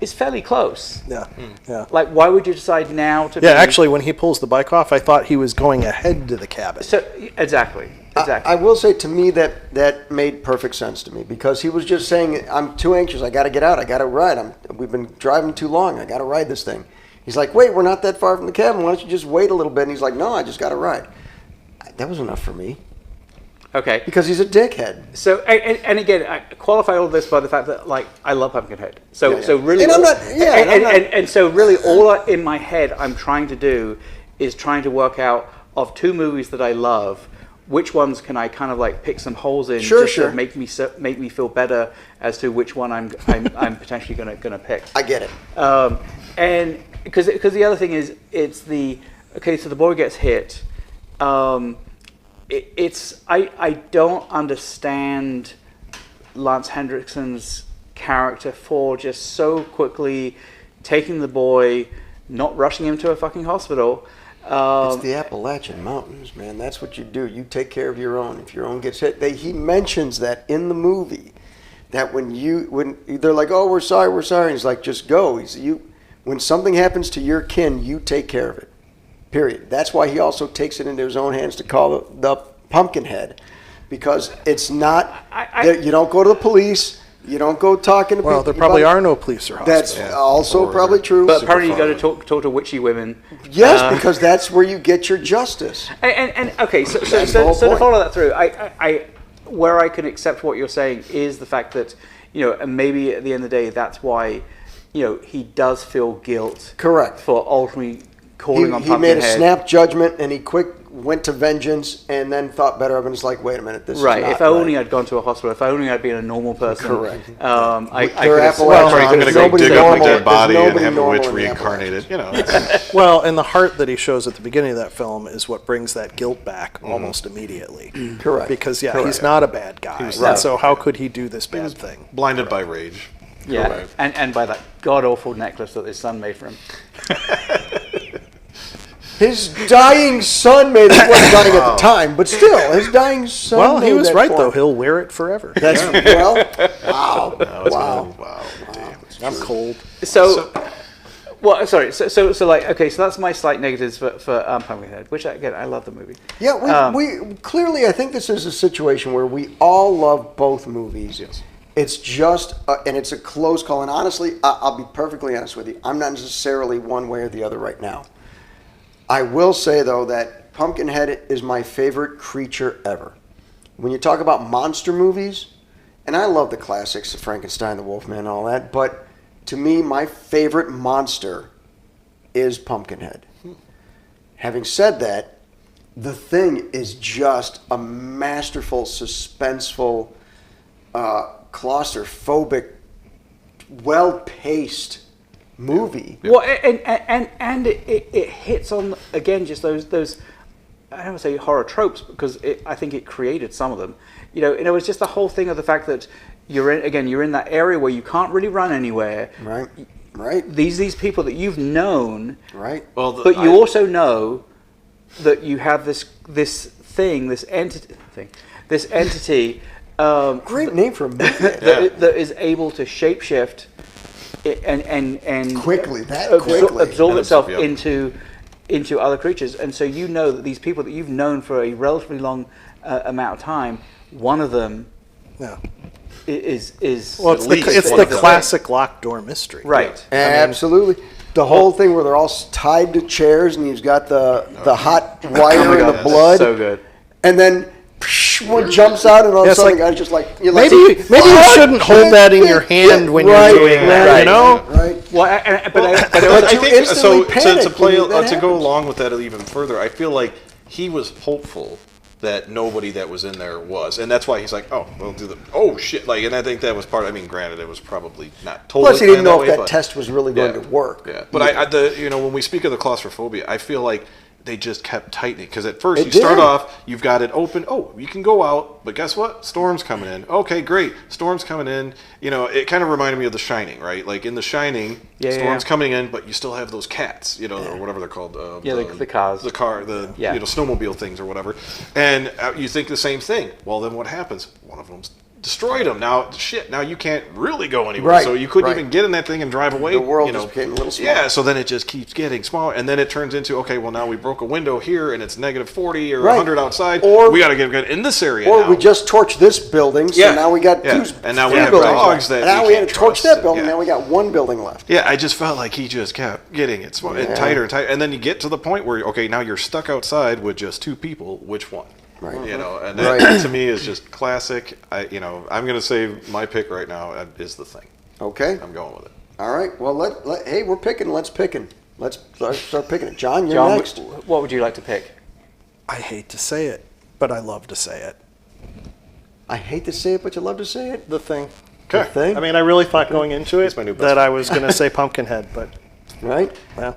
is fairly close. Yeah, yeah. Like, why would you decide now to? Yeah, actually, when he pulls the bike off, I thought he was going ahead to the cabin. So exactly. I will say to me that made perfect sense to me because he was just saying, I'm too anxious. I got to get out. I got to ride. We've been driving too long. I got to ride this thing. He's like, wait, we're not that far from the cabin. Why don't you just wait a little bit? And he's like, no, I just got to ride. That was enough for me. Okay. Because he's a dickhead. So and again, I qualify all this by the fact that like I love Pumpkinhead. So Yeah. so really, And I'm not- yeah, and I'm not- and so really, in my head I'm trying to do is trying to work out of two movies that I love, which ones can I kind of like pick some holes in Sure, just sure. to make me feel better as to which one I'm potentially gonna pick. I get it. And because the other thing is it's the okay. So the boy gets hit. I don't understand Lance Henriksen's character for just so quickly taking the boy, not rushing him to a fucking hospital. It's the Appalachian Mountains, man. That's what you do. You take care of your own. If your own gets hit, he mentions that in the movie. That when they're like, oh, we're sorry, and he's like, just go. When something happens to your kin, you take care of it. Period. That's why he also takes it into his own hands to call the Pumpkinhead, because it's not. You don't go to the police. You don't go talking to people. Well, there probably are no police or hospitals. That's also probably true. But apparently you got to talk to witchy women. Yes, because that's where you get your justice. And okay, so That's the whole to point. follow that through, I where I can accept what you're saying is the fact that and maybe at the end of the day that's why he does feel guilt. Correct. For ultimately calling on He Pumpkinhead. made a snap judgment, and he went to vengeance, and then thought better of it. And it's like, wait a minute, this is Right. not If only right. I'd gone to a hospital. If only I'd been a normal person. Correct. I They're could have Appalachian. I'm going to There's go nobody dig up a normal- dead body there's and nobody have a normal witch in the reincarnated. Well, and the heart that he shows at the beginning of that film is what brings that guilt back almost immediately. Correct. Because, Correct. he's not a bad guy. was And not. so how could he do this bad thing? Blinded by rage. Yeah. Correct. And by that god awful necklace that his son made for him. His dying son made it. He wasn't dying at the time, but still, his dying son. Well, he made was that right for though. him. He'll wear it forever. That's wow. Wow. I'm cold. So well, sorry. So like, okay. So that's my slight negatives for Pumpkinhead, which again, I love the movie. Yeah, we clearly, I think this is a situation where we all love both movies. Yes. It's just, and it's a close call. And honestly, I'll be perfectly honest with you. I'm not necessarily one way or the other right now. I will say, though, that Pumpkinhead is my favorite creature ever. When you talk about monster movies, and I love the classics, Frankenstein, the Wolfman, and all that, but to me, my favorite monster is Pumpkinhead. Having said that, The Thing is just a masterful, suspenseful, claustrophobic, well-paced movie. Well, and it hits on again just those I don't want to say horror tropes because I think it created some of them. And it was just the whole thing of the fact that you're in that area where you can't really run anywhere. Right. These people that you've known. Right. Well, but you also know that you have this entity. Great name for a movie. that is able to shapeshift and quickly absorb itself Yep. into other creatures, and so you know that these people that you've known for a relatively long amount of time, one of them is Well, it's the classic locked door mystery. right. Absolutely. The whole thing where they're all tied to chairs and he's got the hot wire and the blood. So good. And then one jumps out and all of a sudden the guy's just like, maybe you shouldn't hold that in your hand when you're doing that, you know? Right. Well, But I I think so. To go happens. along with that even further, I feel like he was hopeful that nobody that was in there was, and that's why he's like, "Oh, we'll do the shit." Like, and I think that was part. I mean, granted, it was probably not totally. Plus, he didn't know if way, that test was really going to work. Yeah, but when we speak of the claustrophobia, I feel like they just kept tightening because at first It you start did. off, you've got it open. Oh, you can go out, but guess what? Storm's coming in. Okay, great. Storm's coming in. It kind of reminded me of The Shining, right? Like in The Shining, storm's coming in, but you still have those cats, or whatever they're called. The cars. The car, snowmobile things or whatever. And you think the same thing. Well, then what happens? One of them's destroyed them. Now you can't really go anywhere. Right, So you couldn't right. even get in that thing and drive away. The world just became a little smaller. Yeah, so then it just keeps getting smaller. And then it turns into, okay, well, now we broke a window here and it's negative 40 or Right. 100 outside. Or we got to get in this area Or now. we just torched this building, so now we got two. And now we three have buildings dogs left. that And now we we had can't to torch trust. that building. Yeah. Now we got one building left. Yeah, I just felt like he just kept getting it and tighter and tighter. And then you get to the point where, okay, now you're stuck outside with just two people. Which one? Right. And that to me is just classic. I'm going to say my pick right now is The Thing. Okay. I'm going with it. All right. Well, hey, we're picking. Let's picking. Let's start picking it. John, you're John, next. what would you like to pick? I hate to say it, but I love to say it. I hate to say it, but you love to say it. The Thing. The Thing. I mean, I really thought going into it He's my new best that friend. I was going to say Pumpkinhead, but Right. well,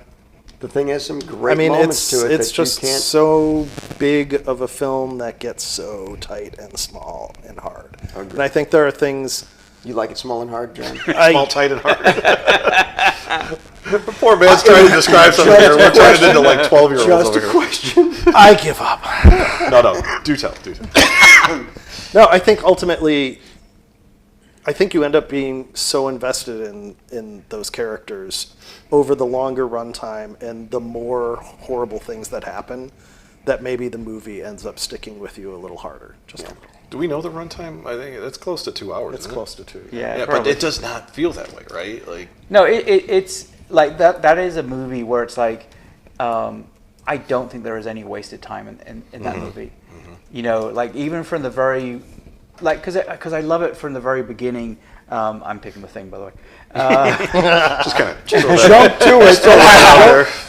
The Thing has some great I mean, moments to it. it's that just you can't. so big of a film that gets so tight and small and hard. Agreed. And I think there are things You like it small and hard, John. Small, tight, and hard. Poor man's trying to describe something here. We're turning into like 12-year-olds Just over a here. question. I give up. No. Do tell. No, I think ultimately, I think you end up being so invested in those characters over the longer runtime and the more horrible things that happen that maybe the movie ends up sticking with you a little harder. Just a little. Do we know the runtime? I think it's close to 2 hours. It's isn't close to 2. Yeah, but probably. it does not feel that way, right? Like, No, it's like that is a movie where it's like, I don't think there is any wasted time in that movie. Like even from the very, like, because I love it from the very beginning. I'm picking The Thing, by the way. just kind of Jump to it.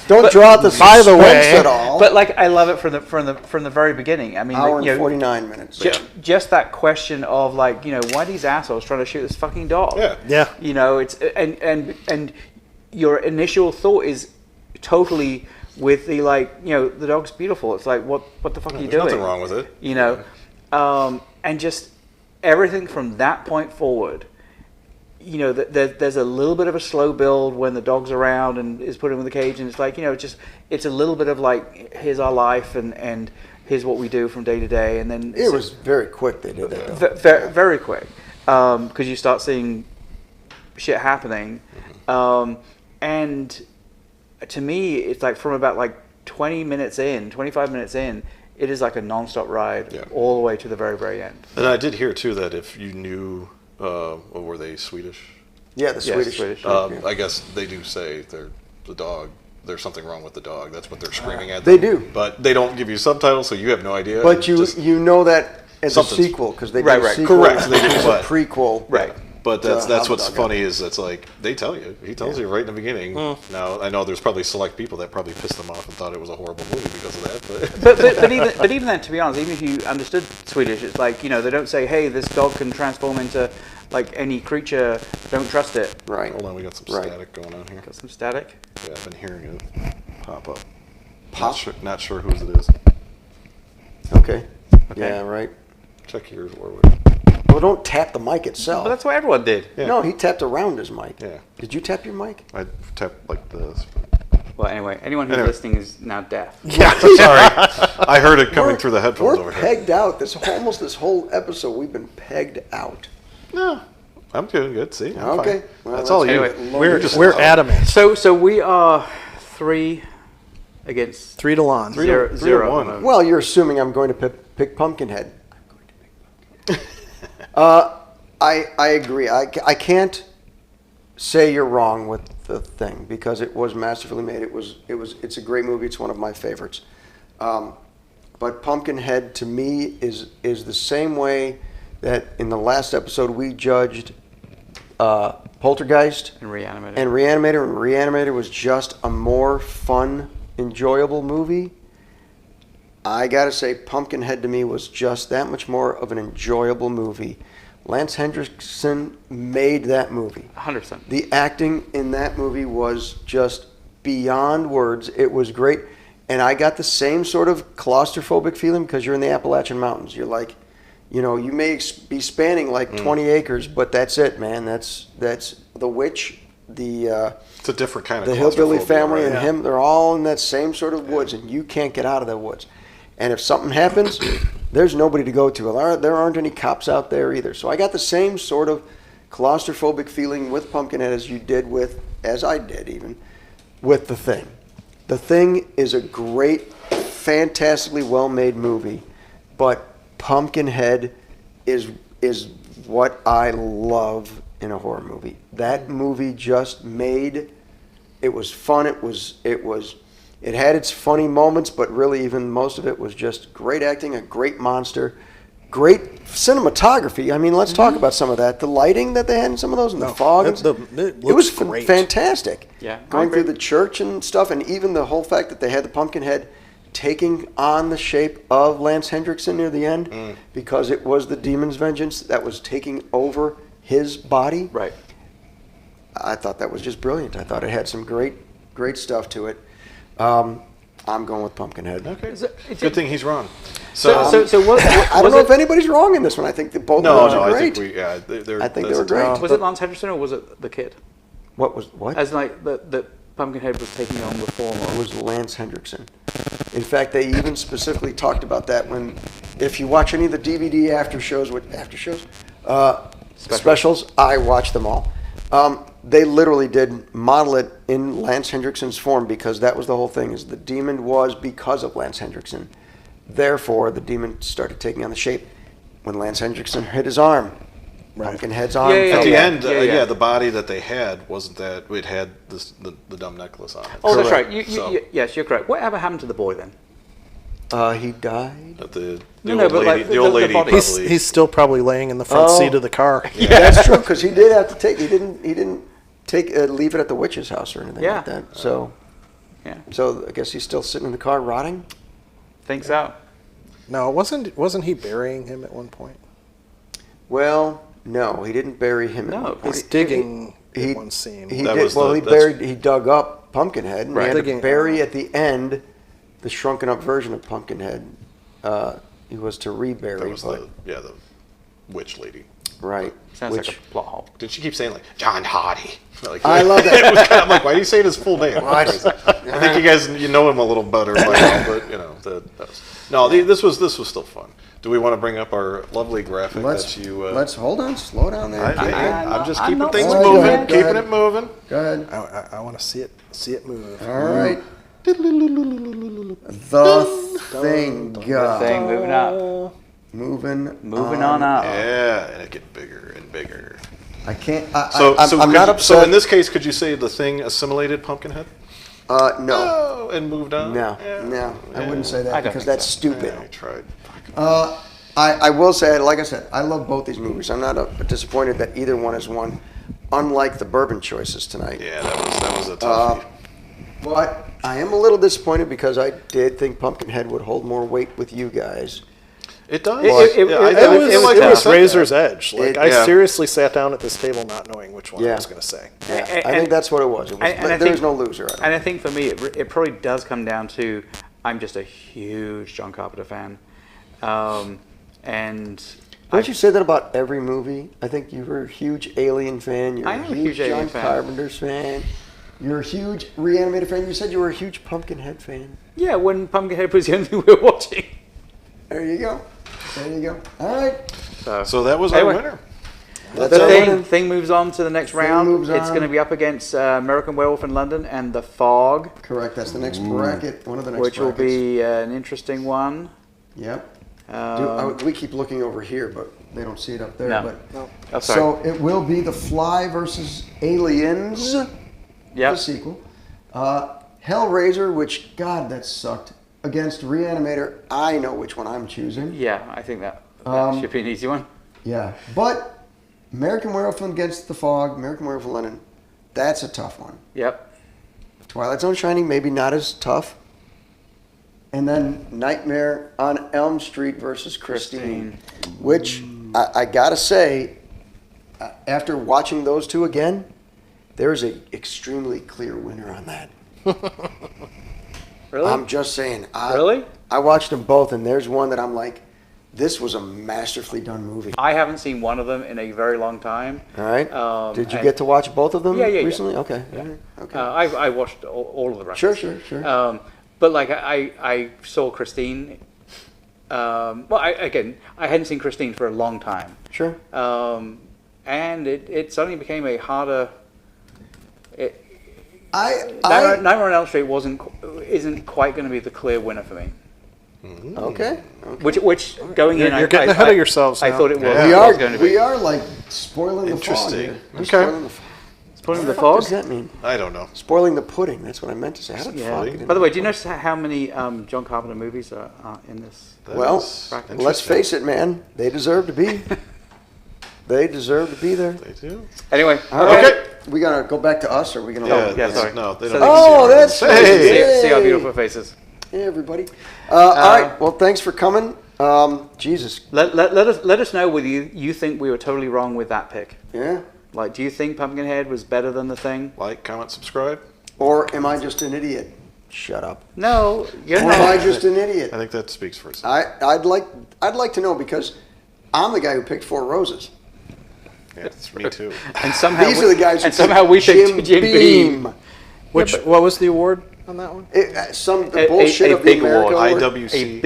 Don't draw out the By the suspense way, at all. But like, I love it from the very beginning. I mean, Hour like, and 49 minutes. just that question of like, why are these assholes trying to shoot this fucking dog? Yeah. Yeah. It's and your initial thought is totally with the like, the dog's beautiful. It's like, what the fuck are you There's doing? nothing wrong with it. And just everything from that point forward, you know, there's a little bit of a slow build when the dog's around and is put in the cage, and it's like, you know, it's a little bit of like, here's our life and here's what we do from day to day, and then It was very quick they did that, though. very quick, because you start seeing shit happening, and to me, it's like from about like 25 minutes in, it is like a non-stop ride all the way to the very, very end. And I did hear too that if you knew, what were they, Swedish? Yeah, the Swedish. I guess they do say the dog. There's something wrong with the dog. That's what they're screaming at. They do, but they don't give you subtitles, so you have no idea. But you know that as a sequel because they do a sequel. Correct. They do a prequel. Right. But that's what's funny is it's like they tell you. He tells you right in the beginning. Now I know there's probably select people that probably pissed them off and thought it was a horrible movie because of that. But even then, to be honest, even if you understood Swedish, it's like, you know, they don't say, hey, this dog can transform into like any creature. Don't trust it. Right. Hold on, we got some static going on here. Got some static. Yeah, I've been hearing it pop up. Pop? Not sure whose it is. Okay. Yeah. Right. Check yours, Warwick. Well, don't tap the mic itself. But that's what everyone did. Yeah. No, he tapped around his mic. Yeah. Did you tap your mic? I tapped like this. Well, anyway, anyone who's listening is now deaf. Yeah, sorry. I heard it coming through the headphones We're over here. pegged out. Almost this whole episode, we've been pegged out. No, I'm doing good. See, I'm Okay. fine. Well, that's all you. anyway, We're adamant. So we are 3 against 3 to Lon. 0 to 0 1. at the moment. Well, you're assuming I'm going to pick Pumpkinhead. I agree. I can't say you're wrong with the thing because it was masterfully made. It's a great movie. It's one of my favorites. But Pumpkinhead to me is the same way that in the last episode we judged Poltergeist And Reanimator. and Reanimator. And Reanimator was just a more fun, enjoyable movie. I gotta say, Pumpkinhead to me was just that much more of an enjoyable movie. Lance Henriksen made that movie. 100%. The acting in that movie was just beyond words. It was great. And I got the same sort of claustrophobic feeling because you're in the Appalachian Mountains. You're like, you know, you may be spanning like 20 acres, but that's it, man. That's the witch, It's a different kind of the hillbilly claustrophobia, family right? and him. They're all in that same sort of woods, and you can't get out of the woods. And if something happens, there's nobody to go to. There aren't any cops out there either. So I got the same sort of claustrophobic feeling with Pumpkinhead as I did even, with The Thing. The Thing is a great, fantastically well-made movie, but Pumpkinhead is what I love in a horror movie. That movie just made, it was fun, it had its funny moments, but really even most of it was just great acting, a great monster, great cinematography. I mean, let's talk about some of that. The lighting that they had in some of those, and the fog. It was great. fantastic. Yeah. Going through the church and stuff, and even the whole fact that they had the Pumpkinhead taking on the shape of Lance Henriksen near the end, because it was the demon's vengeance that was taking over his body. Right. I thought that was just brilliant. I thought it had some great stuff to it. I'm going with Pumpkinhead. Okay. It's Good thing he's wrong. So what, I don't know if anybody's wrong in this one. I think that both of them are I great. think I think they were great. was it Lance Henriksen or was it the kid? What? As like the Pumpkinhead was taking on the form It of. was Lance Henriksen. In fact, they even specifically talked about that if you watch any of the DVD specials, I watch them all. They literally did model it in Lance Henriksen's form because that was the whole thing, is the demon was because of Lance Henriksen. Therefore, the demon started taking on the shape when Lance Henriksen hit his arm. Pumpkinhead's arm Yeah, fell At the back. end, the body that they had wasn't that it had the dumb necklace on it. Oh, that's Correct. right. Yes, you're correct. Whatever happened to the boy then? He died. The No, old but lady, like the old the lady body. probably. He's still probably laying in the front seat of the car. Yeah, that's true because he did have to take. He didn't leave it at the witch's house or anything like that. So I guess he's still sitting in the car rotting. Think so. No, wasn't he burying him at one point? Well, no, he didn't bury him. No, at one point. He's digging in one scene. He That did. was Well, the- he dug up Pumpkinhead, and Right. he had to Digging- bury at the end the shrunken up version of Pumpkinhead. He was to rebury. That was but the witch lady. Right. Sounds like a plot hole. Did she keep saying like John Hardy? Like, I love that. It was kind of, I'm like, why do you say his full name? I think you guys know him a little better by now, but this was still fun. Do we want to bring up our lovely graphic that you? Let's hold on, slow down there. I'm just keeping things Go moving, ahead, keeping it moving. Go ahead. I want to see it move. All right. The thing, Thing moving up. moving on up. Yeah, and it get bigger and bigger. I can't. I'm not upset. So in this case, could you say the thing assimilated Pumpkinhead? No. Oh, and moved on. No, I wouldn't say that because that's stupid. I tried. I will say, like I said, I love both these movies. I'm not disappointed that either one has won, unlike the bourbon choices tonight. Yeah, that was a toughie. But I am a little disappointed because I did think Pumpkinhead would hold more weight with you guys. It does. It was razor's edge. I Yeah. seriously sat down at this table not knowing which one I was going to say. Yeah, I think that's what it was. There's no loser. And I think for me, it probably does come down to I'm just a huge John Carpenter fan. And Don't you say that about every movie? I think you were a huge Alien fan. You're I a am a huge huge John Alien fan. Carpenter's fan. You're a huge Reanimator fan. You said you were a huge Pumpkinhead fan. yeah, when Pumpkinhead was the only thing we were watching. There you go. All right. So that was our Anyway. winner. The thing moves on to the next round. moves It's on. going to be up against American Werewolf in London and The Fog, Correct. That's the next bracket. One of the next which will brackets. be an interesting one. Yep. We keep looking over here, but they don't see it up there. No. But Oh, sorry. so it will be The Fly versus Aliens, the Yep. sequel. Hellraiser, which, God, that sucked, against Reanimator. I know which one I'm choosing. Yeah, I think that should be an easy one. Yeah. But American Werewolf against The Fog, American Werewolf in London, that's a tough one. Yep. Twilight Zone Shining, maybe not as tough. And then Nightmare on Elm Street versus Christine. Which, I gotta say, after watching those two again, there's an extremely clear winner on that. Really? I'm just saying. Really? I watched them both, and there's one that I'm like, this was a masterfully done movie. I haven't seen one of them in a very long time. All right. Did you and- get to watch both of them Yeah. recently? Okay. Yeah. All right. Okay. I watched all of the records. Sure. But like I saw Christine. I hadn't seen Christine for a long time. Sure. And it suddenly became a harder. I Nightmare on Elm Street isn't quite going to be the clear winner for me. okay. Which going in, You're getting ahead of yourselves I now. thought it was. Yeah. We was going to be. we are like spoiling the fog. Interesting. here. We're Okay. spoiling the fog. Spoiling the What Fog. does that mean? I don't know. Spoiling the pudding. That's what I meant to say. How did Yeah. fog get in By the there? way, do you notice how many John Carpenter movies are in this? Well, That's let's interesting. face it, man. They deserve to be. They deserve to be there. They do. Anyway, All right. Okay. We gonna go back to us, or are we gonna? yeah, sorry. No, they So don't. Oh, that's Hey. see our Yay. beautiful faces. Hey, everybody. All right. Well, thanks for coming. Jesus. Let us know whether you think we were totally wrong with that pick. Yeah. Like, do you think Pumpkinhead was better than the Thing? Like, comment, subscribe. Or am I just an idiot? Shut up. No, you're Or am I not. just an idiot? I think that speaks for itself. I'd like to know because I'm the guy who picked Four Roses. Yeah, it's me too. And somehow These are the guys who and somehow we picked Jim Beam. What was the award on that one? The bullshit a of the big American award. award. IWC. A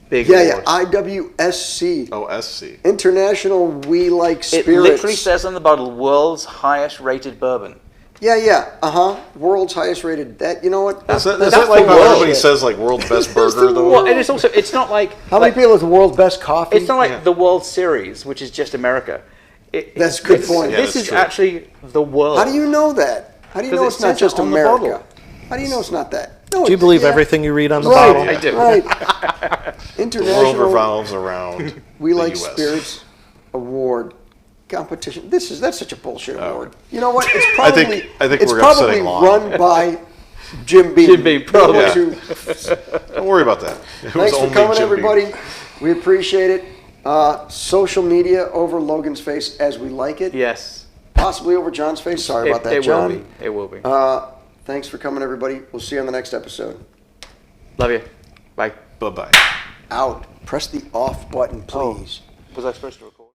big Yeah, award. IWSC. Oh, SC. International We Like It Spirits. literally says on the bottle, world's highest rated bourbon. Yeah. World's highest rated. That, you know what? Is that that's like the how world. everybody says like world's best burger though? Well, and it's not like How many people have the world's best coffee? It's not like the World Series, which is just America. That's a good it's- point. Yeah, This that's is true. actually the world. How do you know that? How do you know Because it's it not says just it on the America? bottle. How do you know it's not that? No, Do you believe everything you read on the Right, bottle? I do. Right. The world International revolves around We the Like US. Spirits Award competition. That's such a bullshit award. You know what? It's I probably think it's we're probably upsetting Lon. run by Jim Beam. Jim Beam, probably. Yeah. Who- Don't worry about that. It was Thanks for only coming, Jim Beam. everybody. We appreciate it. Social media over Logan's face as we like it. Yes. Possibly over John's face. Sorry about that, John. Will be. It will be. Thanks for coming, everybody. We'll see you on the next episode. Love you. Bye. Bye-bye. Out. Press the off button, please. Was I supposed to record?